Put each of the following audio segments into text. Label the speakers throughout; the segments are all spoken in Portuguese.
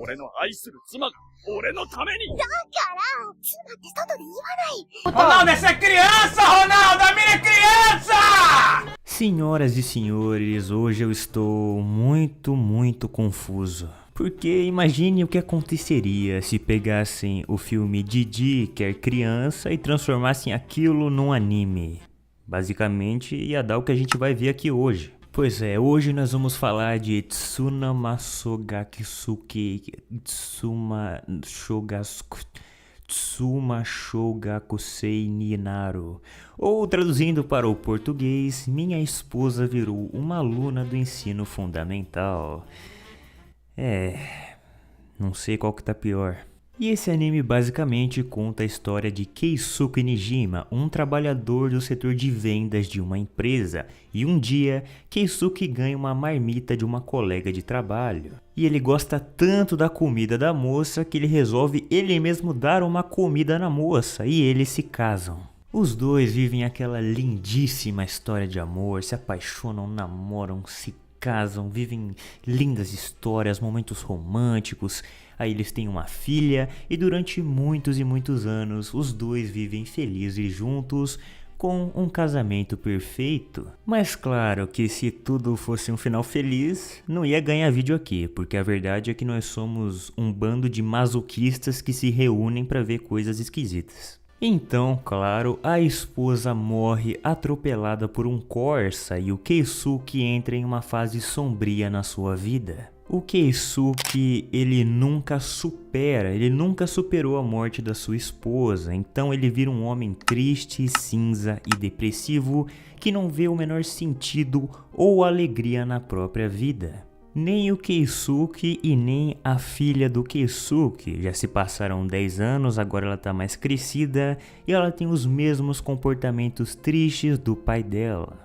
Speaker 1: 俺の愛する妻が俺のために。
Speaker 2: だから妻って外で言わない。
Speaker 3: Ronaldo, essa é criança, Ronaldo! A minha criança!
Speaker 4: Senhoras e senhores, hoje eu estou muito confuso. Porque imagine o que aconteceria se pegassem o filme Didi, que é criança, e transformassem aquilo num anime. Basicamente ia dar o que a gente vai ver aqui hoje. Pois é, hoje nós vamos falar de Tsuna Masogakisuke Tsuma Shogakusei Ninaru. Ou traduzindo para o português, minha esposa virou uma aluna do ensino fundamental. Não sei qual que tá pior. E esse anime basicamente conta a história de Keisuke Nijima, um trabalhador do setor de vendas de uma empresa, e um dia Keisuke ganha uma marmita de uma colega de trabalho. E ele gosta tanto da comida da moça que ele resolve ele mesmo dar uma comida na moça, e eles se casam. Os dois vivem aquela lindíssima história de amor, se apaixonam, namoram, se casam, vivem lindas histórias, momentos românticos. Aí eles têm uma filha e durante muitos e muitos anos os dois vivem felizes juntos com um casamento perfeito. Mas claro que se tudo fosse um final feliz, não ia ganhar vídeo aqui, porque a verdade é que nós somos um bando de masoquistas que se reúnem para ver coisas esquisitas. Então, claro, a esposa morre atropelada por um Corsa e o Keisuke entra em uma fase sombria na sua vida. O Keisuke, ele nunca superou a morte da sua esposa, então ele vira um homem triste, cinza e depressivo que não vê o menor sentido ou alegria na própria vida. Nem o Keisuke e nem a filha do Keisuke, já se passaram 10 anos, agora ela tá mais crescida e ela tem os mesmos comportamentos tristes do pai dela.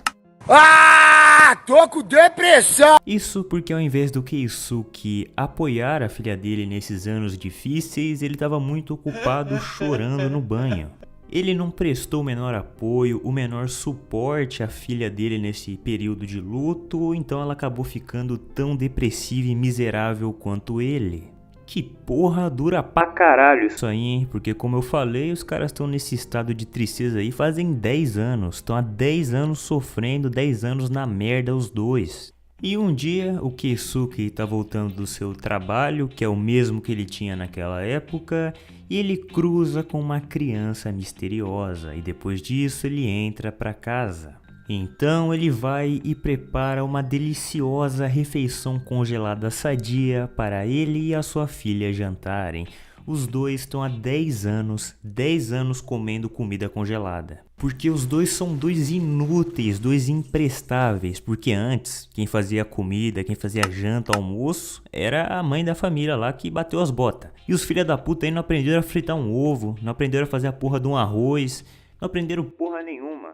Speaker 3: Tô com depressão!
Speaker 4: Isso porque ao invés do Keisuke apoiar a filha dele nesses anos difíceis, ele estava muito ocupado chorando no banho. Ele não prestou o menor apoio, o menor suporte à filha dele nesse período de luto, então ela acabou ficando tão depressiva e miserável quanto ele. Que porra dura pra caralho isso aí, hein? Porque como eu falei, os caras estão nesse estado de tristeza aí fazem 10 anos. Estão há 10 anos sofrendo, 10 anos na merda os dois. E um dia o Keisuke tá voltando do seu trabalho, que é o mesmo que ele tinha naquela época, e ele cruza com uma criança misteriosa e depois disso ele entra pra casa. Então ele vai e prepara uma deliciosa refeição congelada sadia para ele e a sua filha jantarem. Os dois estão há 10 anos comendo comida congelada. Porque os dois são dois inúteis, dois imprestáveis. Porque antes, quem fazia comida, quem fazia janta, almoço, era a mãe da família lá que bateu as botas. E os filha da puta aí não aprenderam a fritar um ovo, não aprenderam a fazer a porra de um arroz, não aprenderam porra nenhuma.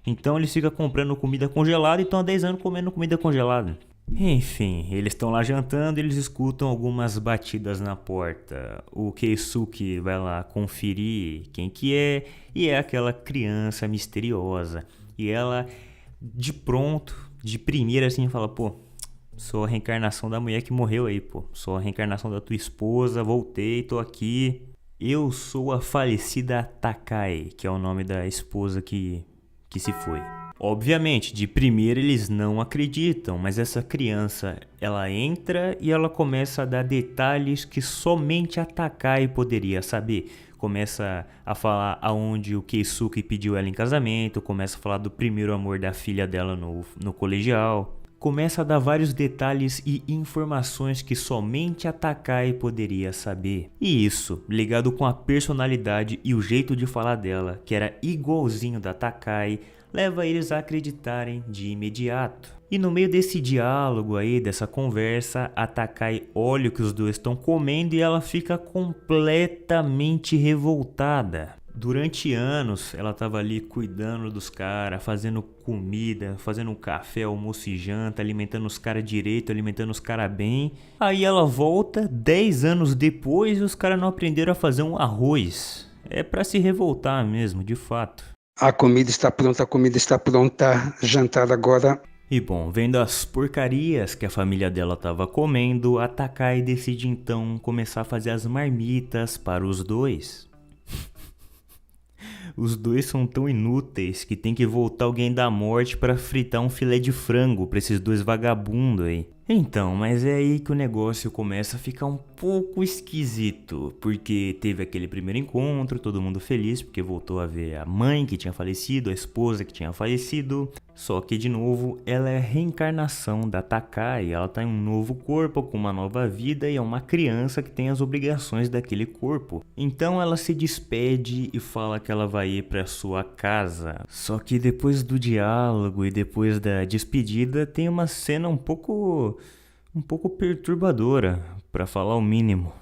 Speaker 4: Então eles ficam comprando comida congelada e estão há 10 anos comendo comida congelada. Enfim, eles estão lá jantando e eles escutam algumas batidas na porta. O Keisuke vai lá conferir quem que é e é aquela criança misteriosa. E ela, de primeira assim, fala, pô, sou a reencarnação da mulher que morreu aí, pô. Sou a reencarnação da tua esposa, voltei, tô aqui. Eu sou a falecida Takai, que é o nome da esposa que se foi. Obviamente, de primeira eles não acreditam, mas essa criança, ela entra e ela começa a dar detalhes que somente a Takai poderia saber. Começa a falar aonde o Keisuke pediu ela em casamento, começa a falar do primeiro amor da filha dela no colegial. Começa a dar vários detalhes e informações que somente a Takai poderia saber. E isso, ligado com a personalidade e o jeito de falar dela, que era igualzinho da Takai, leva eles a acreditarem de imediato. E no meio desse diálogo aí, dessa conversa, a Takai olha o que os dois estão comendo e ela fica completamente revoltada. Durante anos, ela estava ali cuidando dos caras, fazendo comida, fazendo um café, almoço e janta, alimentando os caras direito, alimentando os caras bem. Aí ela volta, 10 anos depois, e os caras não aprenderam a fazer um arroz. É pra se revoltar mesmo, de fato.
Speaker 5: A comida está pronta, jantar agora.
Speaker 4: E bom, vendo as porcarias que a família dela tava comendo, a Takai decide então começar a fazer as marmitas para os dois. Os dois são tão inúteis que tem que voltar alguém da morte para fritar um filé de frango para esses dois vagabundos aí. Então, mas é aí que o negócio começa a ficar um pouco esquisito, porque teve aquele primeiro encontro, todo mundo feliz porque voltou a ver a mãe que tinha falecido, a esposa que tinha falecido, só que de novo ela é a reencarnação da Takai, ela tá em um novo corpo com uma nova vida e é uma criança que tem as obrigações daquele corpo. Então ela se despede e fala que ela vai ir para sua casa. Só que depois do diálogo e depois da despedida tem uma cena um pouco perturbadora, para falar o mínimo.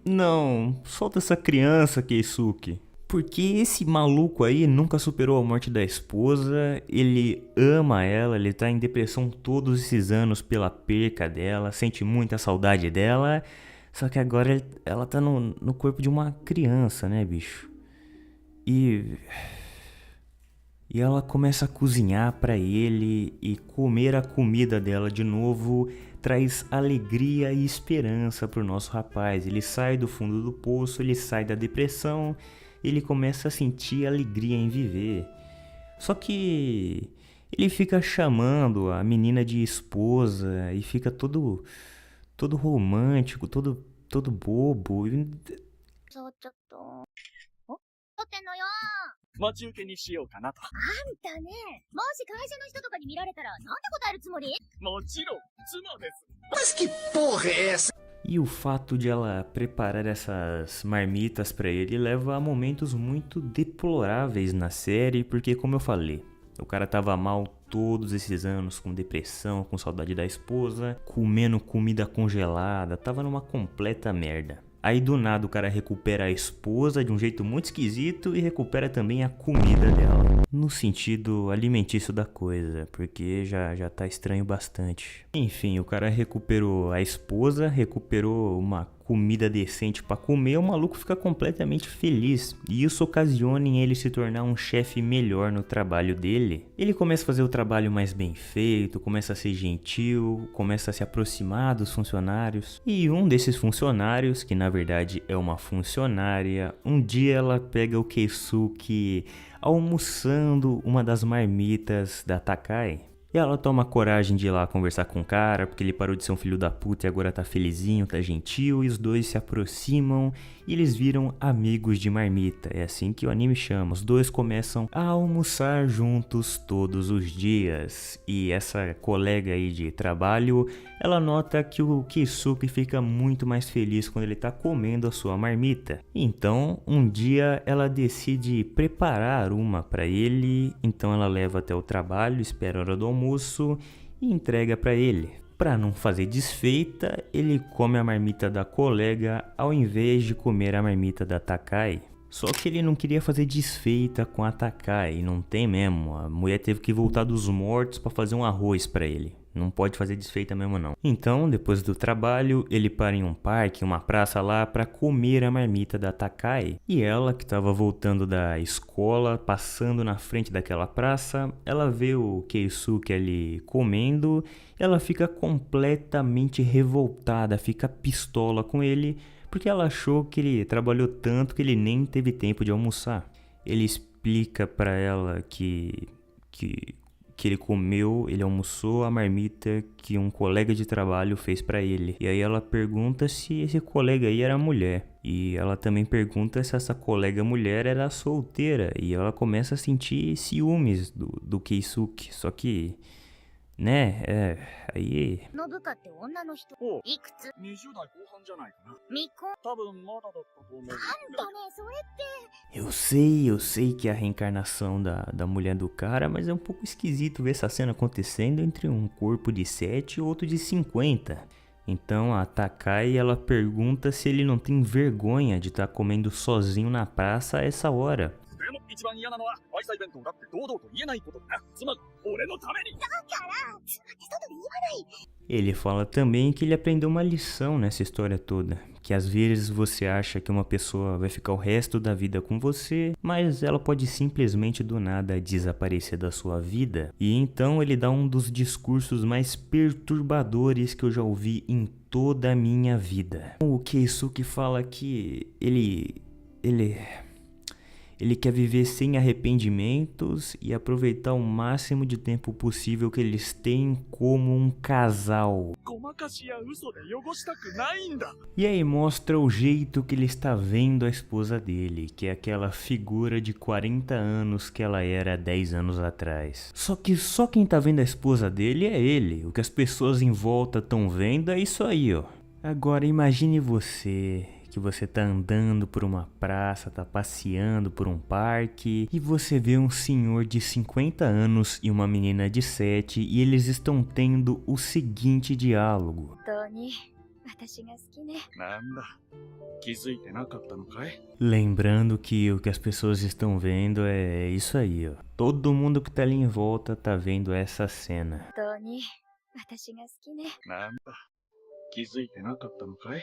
Speaker 4: Não. Solta essa criança, Keisuke. Porque esse maluco aí nunca superou a morte da esposa, ele ama ela, ele tá em depressão todos esses anos pela perca dela, sente muita saudade dela, só que agora ela tá no corpo de uma criança, né, bicho? E ela começa a cozinhar pra ele e comer a comida dela de novo traz alegria e esperança pro nosso rapaz. Ele sai do fundo do poço, ele sai da depressão, ele começa a sentir alegria em viver. Só que ele fica chamando a menina de esposa e fica todo romântico, todo bobo.
Speaker 2: そうちょっとお撮ってんのよ。
Speaker 1: 待ち受けにしようかなと。
Speaker 2: あんたね、もし会社の人とかに見られたらなんて答えるつもり？
Speaker 1: もちろん、妻です。
Speaker 4: E o fato de ela preparar essas marmitas pra ele leva a momentos muito deploráveis na série, porque como eu falei, o cara tava mal todos esses anos, com depressão, com saudade da esposa, comendo comida congelada, tava numa completa merda. Aí do nada o cara recupera a esposa de um jeito muito esquisito e recupera também a comida dela. No sentido alimentício da coisa, porque já tá estranho bastante. Enfim, o cara recuperou a esposa, recuperou uma comida decente pra comer, o maluco fica completamente feliz. E isso ocasiona em ele se tornar um chefe melhor no trabalho dele. Ele começa a fazer o trabalho mais bem feito, começa a ser gentil, começa a se aproximar dos funcionários. E um desses funcionários, que na verdade é uma funcionária, um dia ela pega o Keisuke almoçando uma das marmitas da Takai. E ela toma coragem de ir lá conversar com o cara, porque ele parou de ser um filho da puta e agora tá felizinho, tá gentil, e os dois se aproximam e eles viram amigos de marmita. É assim que o anime chama. Os dois começam a almoçar juntos todos os dias. E essa colega aí de trabalho, ela nota que o Keisuke fica muito mais feliz quando ele tá comendo a sua marmita. Então, um dia ela decide preparar uma pra ele, então ela leva até o trabalho, espera a hora do almoço e entrega pra ele. Pra não fazer desfeita, ele come a marmita da colega ao invés de comer a marmita da Takai. Só que ele não queria fazer desfeita com a Takai, não tem mesmo. A mulher teve que voltar dos mortos pra fazer um arroz pra ele. Não pode fazer desfeita mesmo não. Então, depois do trabalho, ele para em um parque, uma praça lá, pra comer a marmita da Takai. E ela, que tava voltando da escola, passando na frente daquela praça, ela vê o Keisuke ali comendo, ela fica completamente revoltada, fica pistola com ele, porque ela achou que ele trabalhou tanto que ele nem teve tempo de almoçar. Ele explica pra ela que ele almoçou a marmita que um colega de trabalho fez pra ele. E aí ela pergunta se esse colega aí era mulher. E ela também pergunta se essa colega mulher era solteira. E ela começa a sentir ciúmes do Keisuke. Só que, né, aí...
Speaker 2: ノブカって女の人
Speaker 1: おう
Speaker 2: いくつ？
Speaker 1: 20代後半じゃないかな。
Speaker 2: 未婚？
Speaker 1: 多分まだだったと思う。
Speaker 2: あんたね、それって
Speaker 4: Eu sei que é a reencarnação da mulher do cara, mas é um pouco esquisito ver essa cena acontecendo entre um corpo de 7 e outro de 50. Então a Takai, ela pergunta se ele não tem vergonha de estar comendo sozinho na praça a essa hora.
Speaker 1: でも一番嫌なのは愛妻弁当だって堂々と言えないことだな。つまり俺のために。
Speaker 4: Ele fala também que ele aprendeu uma lição nessa história toda, que às vezes você acha que uma pessoa vai ficar o resto da vida com você, mas ela pode simplesmente do nada desaparecer da sua vida. E então ele dá um dos discursos mais perturbadores que eu já ouvi em toda a minha vida. O Keisuke fala que ele quer viver sem arrependimentos e aproveitar o máximo de tempo possível que eles têm como um casal.
Speaker 1: ごまかしや嘘で汚したくないんだ。
Speaker 4: E aí mostra o jeito que ele está vendo a esposa dele, que é aquela figura de 40 anos que ela era 10 anos atrás. Só que só quem tá vendo a esposa dele é ele, o que as pessoas em volta estão vendo é isso aí, ó. Agora imagine você, que você tá andando por uma praça, tá passeando por um parque e você vê um senhor de 50 anos e uma menina de 7 e eles estão tendo o seguinte diálogo.
Speaker 2: 本当に私が好きね。
Speaker 1: なんだ。気づいてなかったのかい？
Speaker 4: Lembrando que o que as pessoas estão vendo é isso aí, ó. Todo mundo que tá ali em volta tá vendo essa cena.
Speaker 2: 本当に私が好きね。
Speaker 1: なんだ。気づいてなかったのかい？